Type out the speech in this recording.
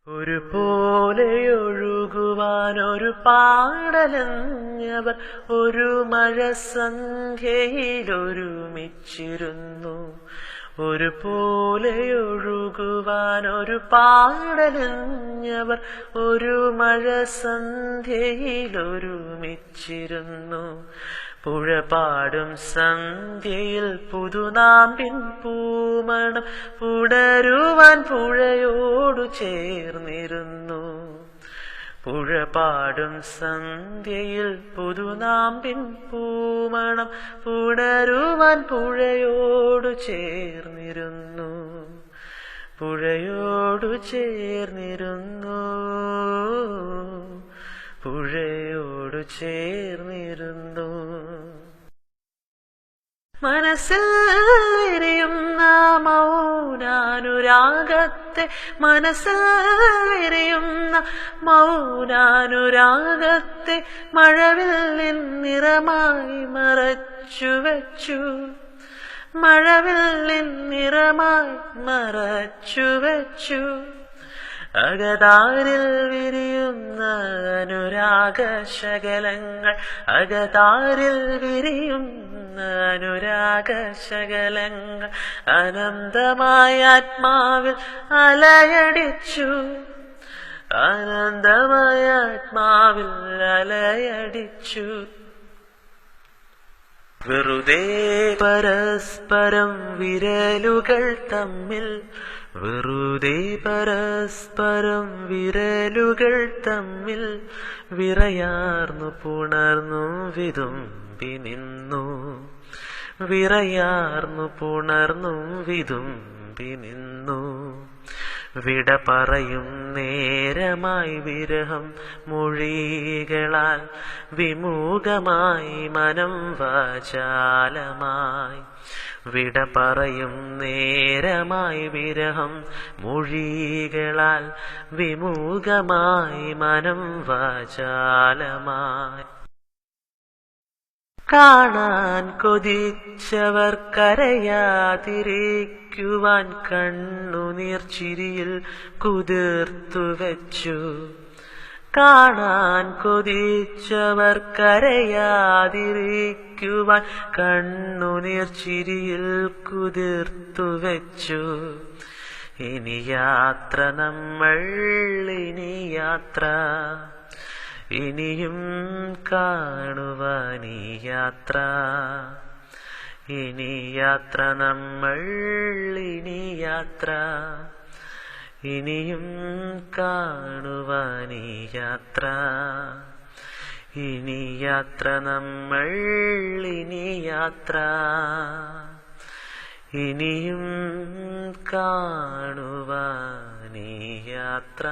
ഒരു പോലെയൊഴുകുവാൻ ഒരു പാടലഞ്ഞവർ ഒരു മഴ സന്ധ്യയിലൊരുമിച്ചിരുന്നു. ഒരു പോലെയൊഴുകുവാൻ ഒരു പാടലഞ്ഞവർ ഒരു മഴ സന്ധ്യയിലൊരുമിച്ചിരുന്നു. പുഴ പാടും സന്ധ്യയിൽ പുതുനാമ്പിൻ പൂമണം പുടരുവാൻ പുഴയോടു ചേർന്നിരുന്നു. പുഴ പാടും സന്ധ്യയിൽ പുതുനാമ്പിൻ പൂമണം പുടരുവാൻ പുഴയോടു ചേർന്നിരുന്നു. പുഴയോടു ചേർന്നിരുന്നു. പുഴയോടു ചേർന്നിരുന്നു. മനസ്സിൽ വിരിയുന്ന മൗനാനുരാഗത്തെ, മനസ്സിൽ വിരിയുന്ന മൗനാനുരാഗത്തെ മഴവില്ലിൻ നിറമായി മറച്ചുവെച്ചു. മഴവില്ലിൻ നിറമായി മറച്ചുവെച്ചു. അകതാരിൽ വിരിയുന്ന അനുരാഗശകലങ്ങൾ, അകതാരിൽ വിരിയുന്ന അനുരാഗശകലങ്ങൾ അനന്തമായ ആത്മാവിൽ അലയടിച്ചു. അനന്തമായ ആത്മാവിൽ അലയടിച്ചു. വെറുതെ പരസ്പരം വിരലുകൾ തമ്മിൽ, വെറുതെ പരസ്പരം വിരലുകൾ തമ്മിൽ വിറയാർന്നു പുണർന്നു വിതുമ്പി നിന്നു. വിറയാർന്നു പുണർന്നു വിതുമ്പി നിന്നു. വിട പറയും നേരമായി വിരഹം മൊഴികളാൽ വിമുഖമായി മനം വാചാലമായി. വിട പറയും നേരമായി വിരഹം മൊഴികളാൽ വിമുഖമായി മനം വാചാലമായി. കാണാൻ കൊതിച്ചവർ കരയാതിരിക്കുവാൻ കണ്ണുനീർ ചിരിയിൽ കുതിർത്തുവെച്ചു. കാണാൻ കൊതിച്ചവർ കരയാതിരിക്കുവാൻ കണ്ണുനീർ ചിരിയിൽ കുതിർത്തുവെച്ചു. ഇനി യാത്ര നമ്മൾ, ഇനി യാത്ര, ഇനിയും കാണുവാനീ യാത്ര. ഇനി യാത്ര നമ്മൾ, ഇനി യാത്ര, ഇനിയും കാണുവാനീ യാത്ര. ഇനി യാത്ര നമ്മൾ, ഇനി യാത്ര, ഇനിയും കാണുവാനീ യാത്ര.